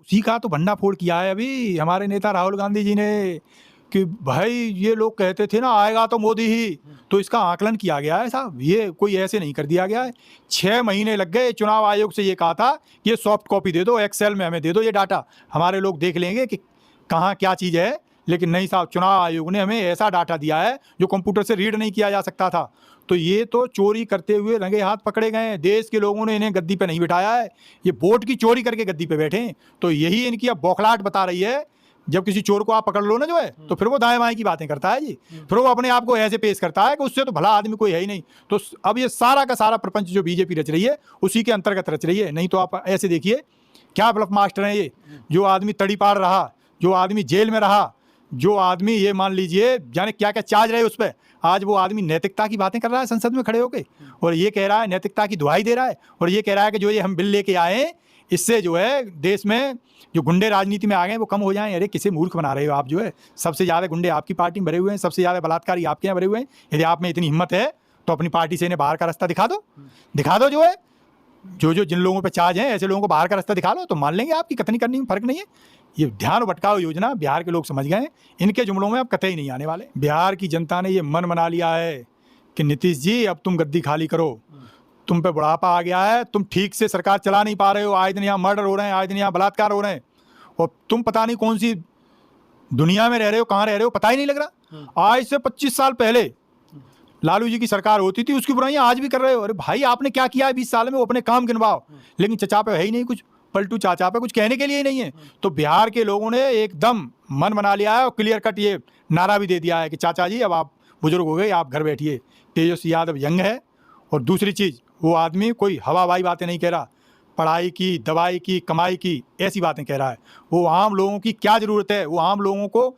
उसी का तो भंडाफोड़ किया है अभी हमारे नेता राहुल गांधी जी ने कि भाई ये लोग कहते थे ना आएगा तो मोदी ही, तो इसका आकलन किया गया है साहब, ये कोई ऐसे नहीं कर दिया गया है। 6 महीने लग गए, चुनाव आयोग से ये कहा था कि ये सॉफ्ट कॉपी दे दो, एक्सेल में हमें दे दो ये डाटा, हमारे लोग देख लेंगे कि कहाँ क्या चीज़ है। लेकिन नहीं साहब, चुनाव आयोग ने हमें ऐसा डाटा दिया है जो कंप्यूटर से रीड नहीं किया जा सकता था। तो ये तो चोरी करते हुए रंगे हाथ पकड़े गए हैं। देश के लोगों ने इन्हें गद्दी पे नहीं बिठाया है, ये वोट की चोरी करके गद्दी पे बैठे हैं। तो यही इनकी अब बौखलाहट बता रही है। जब किसी चोर को आप पकड़ लो ना जो है, तो फिर वो दाएं बाएं की बातें करता है जी, फिर वो अपने आप को ऐसे पेश करता है कि उससे तो भला आदमी कोई है ही नहीं। तो अब ये सारा का सारा प्रपंच जो बीजेपी रच रही है उसी के अंतर्गत रच रही है। नहीं तो आप ऐसे देखिए क्या ब्लफ मास्टर हैं ये। जो आदमी तड़ीपार रहा, जो आदमी जेल में रहा, जो आदमी ये मान लीजिए जाने क्या क्या चार्ज रहे उस पर, आज वो आदमी नैतिकता की बातें कर रहा है संसद में खड़े होकर, और ये कह रहा है, नैतिकता की दुहाई दे रहा है, और ये कह रहा है कि जो ये हम बिल लेके आए हैं इससे जो है देश में जो गुंडे राजनीति में आ गए वो कम हो जाएं। अरे किसे मूर्ख बना रहे हो आप। जो है सबसे ज़्यादा गुंडे आपकी पार्टी में भरे हुए हैं, सबसे ज़्यादा बलात्कारी आपके यहाँ भरे हुए हैं। यदि आप में इतनी हिम्मत है तो अपनी पार्टी से इन्हें बाहर का रास्ता दिखा दो, दिखा दो। जो है जो जिन लोगों पे चार्ज हैं ऐसे लोगों को बाहर का रास्ता दिखा लो तो मान लेंगे आपकी कतनी करनी में फर्क नहीं है। ये ध्यान भटकाओ योजना बिहार के लोग समझ गए, इनके जुमलों में अब कतई नहीं आने वाले। बिहार की जनता ने ये मन बना लिया है कि नीतीश जी अब तुम गद्दी खाली करो, तुम पे बुढ़ापा आ गया है, तुम ठीक से सरकार चला नहीं पा रहे हो, आए दिन यहाँ मर्डर हो रहे हैं, आए दिन यहाँ बलात्कार हो रहे हैं, और तुम पता नहीं कौन सी दुनिया में रह रहे हो, कहाँ रह रहे हो, पता ही नहीं लग रहा। आज से 25 साल पहले लालू जी की सरकार होती थी, उसकी बुराइयां आज भी कर रहे हो। अरे भाई आपने क्या किया है 20 साल में, वो अपने काम गिनवाओ। लेकिन चचा पे है ही नहीं कुछ, पलटू चाचा पे कुछ कहने के लिए ही नहीं है। तो बिहार के लोगों ने एकदम मन बना लिया है और क्लियर कट ये नारा भी दे दिया है कि चाचा जी अब आप बुजुर्ग हो गए, आप घर बैठिए। तेजस्वी यादव यंग है, और दूसरी चीज़ वो आदमी कोई हवाबाई बातें नहीं कह रहा, पढ़ाई की, दवाई की, कमाई की ऐसी बातें कह रहा है। वो आम लोगों की क्या ज़रूरत है, वो आम लोगों को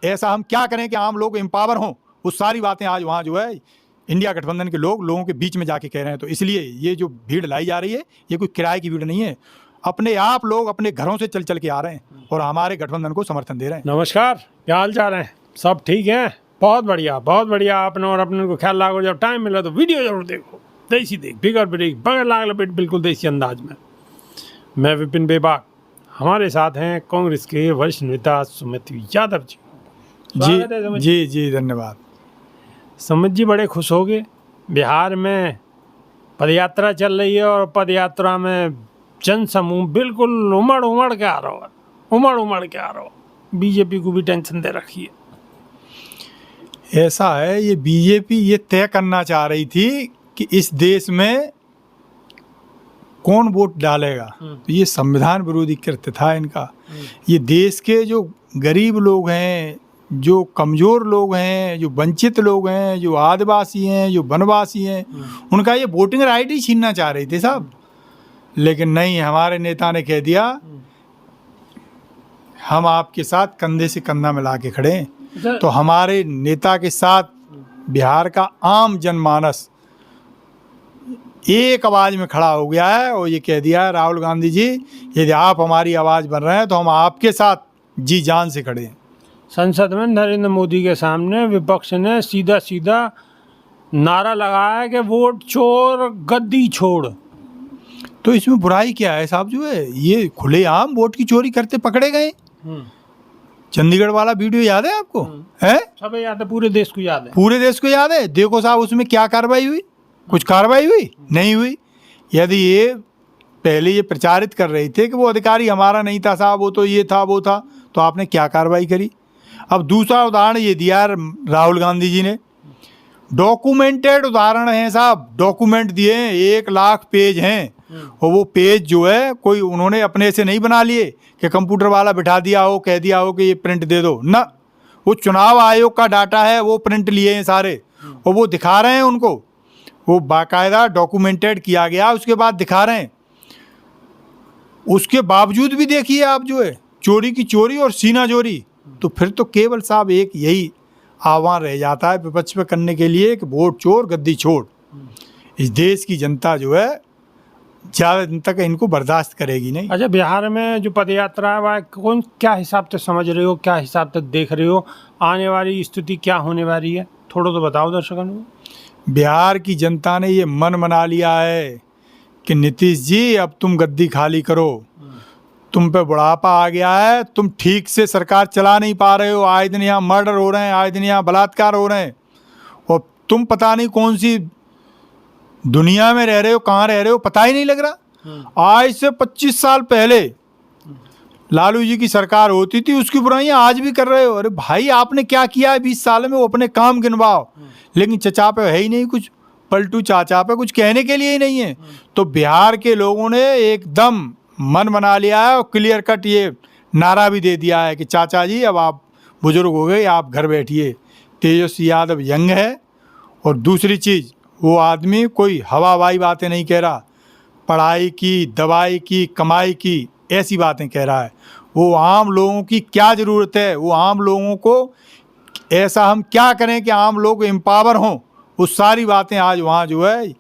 ऐसा हम क्या करें कि आम लोग एम्पावर हों, वो सारी बातें आज वहाँ जो है इंडिया गठबंधन के लोगों के बीच में जाके कह रहे हैं। तो इसलिए ये जो भीड़ लाई जा रही है ये कोई किराए की भीड़ नहीं है, अपने आप लोग अपने घरों से चल चल के आ रहे हैं और हमारे गठबंधन को समर्थन दे रहे हैं। नमस्कार, क्या हाल चाल है? सब ठीक है? बहुत बढ़िया, बहुत बढ़िया। आपने और अपने को ख्याल रखो, जब टाइम मिला तो वीडियो जरूर देखो। देसी देख, बिगर ब्रेक, बगैर लाग लपेट, बिल्कुल देसी अंदाज में। मैं विपिन बेबाक, हमारे साथ हैं कांग्रेस के वरिष्ठ नेता सुमित यादव जी। जी जी जी, धन्यवाद। सुमित जी बड़े खुश हो गए, बिहार में पदयात्रा चल रही है और पदयात्रा में जन समूह बिल्कुल उमड़ उमड़ के आ रहा है, उमड़ उमड़ के आ रहा हो। बीजेपी को भी टेंशन दे रखी है। ऐसा है, ये बीजेपी ये तय करना चाह रही थी कि इस देश में कौन वोट डालेगा। तो ये संविधान विरोधी कृत्य था इनका। ये देश के जो गरीब लोग हैं, जो कमज़ोर लोग हैं, जो वंचित लोग हैं, जो आदिवासी हैं, जो वनवासी हैं, उनका ये वोटिंग राइट ही छीनना चाह रहे थे साहब। लेकिन नहीं, हमारे नेता ने कह दिया हम आपके साथ कंधे से कंधा मिला के खड़े हैं। तो हमारे नेता के साथ बिहार का आम जनमानस एक आवाज़ में खड़ा हो गया है और ये कह दिया है राहुल गांधी जी यदि आप हमारी आवाज़ बन रहे हैं तो हम आपके साथ जी जान से खड़े हैं। संसद में नरेंद्र मोदी के सामने विपक्ष ने सीधा सीधा नारा लगाया कि वोट चोर गद्दी छोड़। तो इसमें बुराई क्या है साहब। जो है ये खुलेआम वोट की चोरी करते पकड़े गए। चंडीगढ़ वाला वीडियो याद है आपको? है सब याद है, पूरे देश को याद है। पूरे देश को याद है। देखो साहब उसमें क्या कार्रवाई हुई, कुछ कार्रवाई हुई नहीं हुई। यदि ये पहले ये प्रचारित कर रहे थे कि वो अधिकारी हमारा नहीं था साहब, वो तो ये था वो था, तो आपने क्या कार्रवाई करी। अब दूसरा उदाहरण ये दिया राहुल गांधी जी ने, डॉक्यूमेंटेड उदाहरण है साहब, डॉक्यूमेंट दिए हैं, 1 लाख पेज हैं। और वो पेज जो है कोई उन्होंने अपने से नहीं बना लिए कि कंप्यूटर वाला बिठा दिया हो, कह दिया हो कि ये प्रिंट दे दो ना। वो चुनाव आयोग का डाटा है, वो प्रिंट लिए हैं सारे और वो दिखा रहे हैं उनको। वो बाकायदा डॉक्यूमेंटेड किया गया, उसके बाद दिखा रहे हैं। उसके बावजूद भी देखिए आप जो है चोरी की चोरी और सीना चोरी। तो फिर तो केवल साहब एक यही आह्वान रह जाता है विपक्ष पे करने के लिए कि वोट चोर गद्दी छोड़। इस देश की जनता जो है ज़्यादा दिन तक इनको बर्दाश्त करेगी नहीं। अच्छा, बिहार में जो पदयात्रा है वह कौन क्या हिसाब से समझ रहे हो, क्या हिसाब से देख रहे हो, आने वाली स्थिति क्या होने वाली है, थोड़ा तो बताओ दर्शकों को। बिहार की जनता ने ये मन बना लिया है कि नीतीश जी अब तुम गद्दी खाली करो, तुम पे बुढ़ापा आ गया है, तुम ठीक से सरकार चला नहीं पा रहे हो, आए दिन यहाँ मर्डर हो रहे हैं, आए दिन यहाँ बलात्कार हो रहे हैं, और तुम पता नहीं कौन सी दुनिया में रह रहे हो, कहाँ रह रहे हो, पता ही नहीं लग रहा। आज से 25 साल पहले लालू जी की सरकार होती थी, उसकी बुराइयां आज भी कर रहे हो। अरे भाई आपने क्या किया है 20 साल में, वो अपने काम गिनवाओ। लेकिन चचा पे है ही नहीं कुछ, पलटू चाचा पे कुछ कहने के लिए ही नहीं है। तो बिहार के लोगों ने एकदम मन बना लिया है और क्लियर कट ये नारा भी दे दिया है कि चाचा जी अब आप बुजुर्ग हो गए, आप घर बैठिए। तेजस्वी यादव यंग है, और दूसरी चीज़ वो आदमी कोई हवाबाई बातें नहीं कह रहा, पढ़ाई की, दवाई की, कमाई की ऐसी बातें कह रहा है। वो आम लोगों की क्या ज़रूरत है, वो आम लोगों को ऐसा हम क्या करें कि आम लोग एम्पावर हों, वो सारी बातें आज वहाँ जो है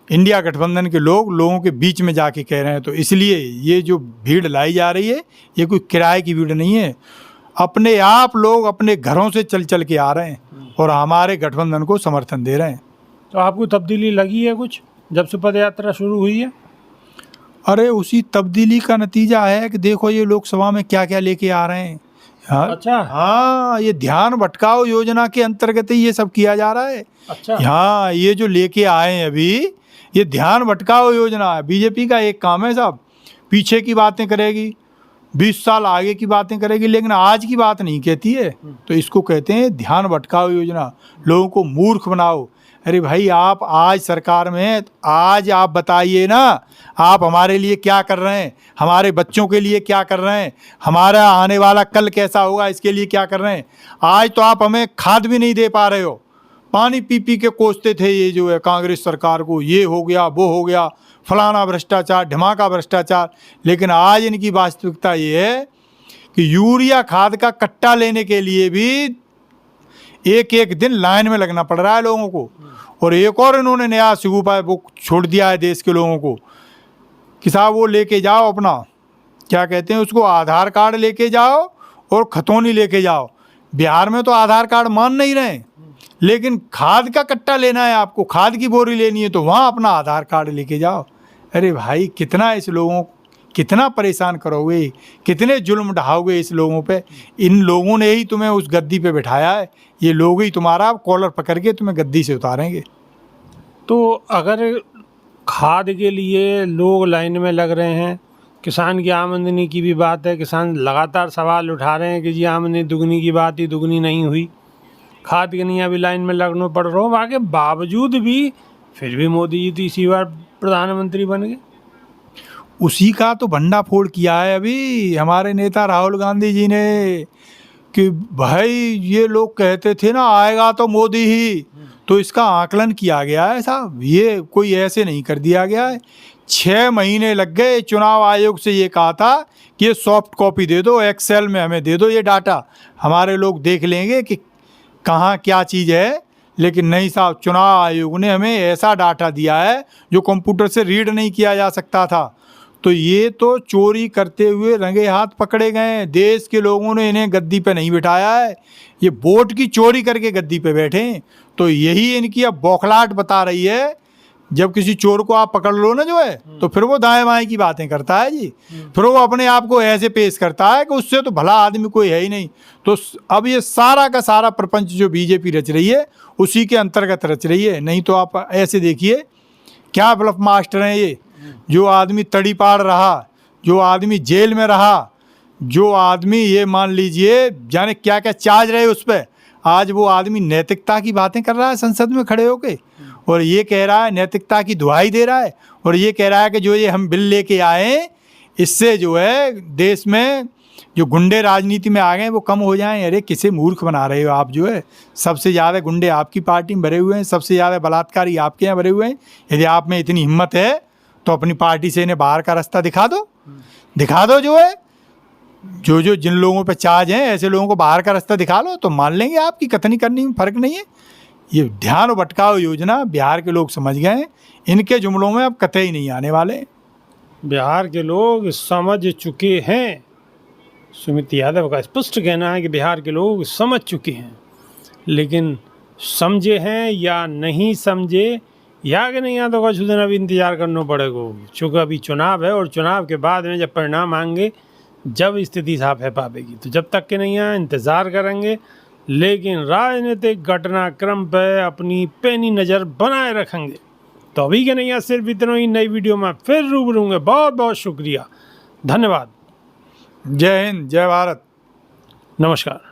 इंडिया गठबंधन के लोगों के बीच में जाके कह रहे हैं। तो इसलिए ये जो भीड़ लाई जा रही है, ये कोई किराए की भीड़ नहीं है, अपने आप लोग अपने घरों से चल चल के आ रहे हैं और हमारे गठबंधन को समर्थन दे रहे हैं। तो आपको तब्दीली लगी है कुछ जब से पद यात्रा शुरू हुई है? अरे उसी तब्दीली का नतीजा है कि देखो ये लोकसभा में क्या क्या लेके आ रहे हैं। हाँ, अच्छा। हाँ, ये ध्यान भटकाओ योजना के अंतर्गत ही ये सब किया जा रहा है। अच्छा। हाँ, ये जो लेके आए हैं अभी, ये ध्यान भटकाओ योजना है। बीजेपी का एक काम है साहब, पीछे की बातें करेगी, 20 साल आगे की बातें करेगी, लेकिन आज की बात नहीं कहती है। तो इसको कहते हैं ध्यान भटकाओ योजना, लोगों को मूर्ख बनाओ। अरे भाई आप आज सरकार में, आज आप बताइए ना, आप हमारे लिए क्या कर रहे हैं, हमारे बच्चों के लिए क्या कर रहे हैं, हमारा आने वाला कल कैसा होगा इसके लिए क्या कर रहे हैं। आज तो आप हमें खाद भी नहीं दे पा रहे हो, पानी पी पी के कोसते थे ये जो है कांग्रेस सरकार को, ये हो गया वो हो गया, फलाना भ्रष्टाचार, ढमाका भ्रष्टाचार। लेकिन आज इनकी वास्तविकता ये है कि यूरिया खाद का कट्टा लेने के लिए भी एक एक दिन लाइन में लगना पड़ रहा है लोगों को। और एक और इन्होंने नया सिगुपा वो छोड़ दिया है देश के लोगों को कि साहब वो लेके जाओ अपना, क्या कहते हैं उसको, आधार कार्ड लेके जाओ और खतौनी लेके जाओ। बिहार में तो आधार कार्ड मान नहीं रहे, लेकिन खाद का कट्टा लेना है आपको, खाद की बोरी लेनी है तो वहाँ अपना आधार कार्ड लेके जाओ। अरे भाई कितना इस लोगों, कितना परेशान करोगे, कितने जुल्म ढाओगे इस लोगों पे। इन लोगों ने ही तुम्हें उस गद्दी पे बिठाया है, ये लोग ही तुम्हारा कॉलर पकड़ के तुम्हें गद्दी से उतारेंगे। तो अगर खाद के लिए लोग लाइन में लग रहे हैं, किसान की आमदनी की भी बात है, किसान लगातार सवाल उठा रहे हैं कि जी आमदनी दुगनी की बात ही दुगनी नहीं हुई, खाद के लिए भी लाइन में लगना पड़ रहा हो, आगे बावजूद भी फिर भी मोदी जी तीसरी बार प्रधानमंत्री बन गए। उसी का तो भंडाफोड़ किया है अभी हमारे नेता राहुल गांधी जी ने कि भाई ये लोग कहते थे ना आएगा तो मोदी ही, तो इसका आकलन किया गया है साहब, ये कोई ऐसे नहीं कर दिया गया है। 6 महीने लग गए, चुनाव आयोग से ये कहा था कि ये सॉफ्ट कॉपी दे दो, एक्सेल में हमें दे दो ये डाटा, हमारे लोग देख लेंगे कि कहाँ क्या चीज़ है। लेकिन नहीं साहब, चुनाव आयोग ने हमें ऐसा डाटा दिया है जो कंप्यूटर से रीड नहीं किया जा सकता था। तो ये तो चोरी करते हुए रंगे हाथ पकड़े गए हैं। देश के लोगों ने इन्हें गद्दी पे नहीं बिठाया है, ये वोट की चोरी करके गद्दी पे बैठे हैं। तो यही इनकी अब बौखलाहट बता रही है। जब किसी चोर को आप पकड़ लो ना जो है, तो फिर वो दाएं बाएं की बातें करता है जी, फिर वो अपने आप को ऐसे पेश करता है कि उससे तो भला आदमी कोई है ही नहीं। तो अब ये सारा का सारा प्रपंच जो बीजेपी रच रही है उसी के अंतर्गत रच रही है। नहीं तो आप ऐसे देखिए क्या ब्लफ मास्टर हैं ये, जो आदमी तड़ी पाड़ रहा, जो आदमी जेल में रहा, जो आदमी ये मान लीजिए जाने क्या क्या चार्ज रहे उस पर, आज वो आदमी नैतिकता की बातें कर रहा है संसद में खड़े होके, और ये कह रहा है नैतिकता की दुहाई दे रहा है, और ये कह रहा है कि जो ये हम बिल लेके आए इससे जो है देश में जो गुंडे राजनीति में आ गए वो कम हो जाएं। अरे किसे मूर्ख बना रहे हो आप, जो है सबसे ज़्यादा गुंडे आपकी पार्टी में भरे हुए हैं, सबसे ज़्यादा बलात्कारी आपके यहाँ भरे हुए हैं। यदि आप में इतनी हिम्मत है तो अपनी पार्टी से इन्हें बाहर का रास्ता दिखा दो, दिखा दो। जो है जो जिन लोगों पे चार्ज हैं ऐसे लोगों को बाहर का रास्ता दिखा लो तो मान लेंगे आपकी कथनी करनी में फ़र्क नहीं है। ये ध्यान भटकाओ योजना बिहार के लोग समझ गए हैं, इनके जुमलों में अब कतई नहीं आने वाले। बिहार के लोग समझ चुके हैं। सुमित यादव का स्पष्ट कहना है कि बिहार के लोग समझ चुके हैं, लेकिन समझे हैं या नहीं समझे या कि नहीं, यहाँ तो कुछ दिन अभी इंतज़ार करना पड़ेगा। चूँकि अभी चुनाव है और चुनाव के बाद में जब परिणाम आएंगे जब स्थिति साफ है पावेगी। तो जब तक के नहीं आए इंतज़ार करेंगे, लेकिन राजनीतिक घटनाक्रम पर अपनी पैनी नज़र बनाए रखेंगे। तो अभी के नहीं है, सिर्फ इतना ही। नई वीडियो में फिर रूबरू होंगे। बहुत बहुत शुक्रिया, धन्यवाद, जय हिंद, जय भारत, नमस्कार।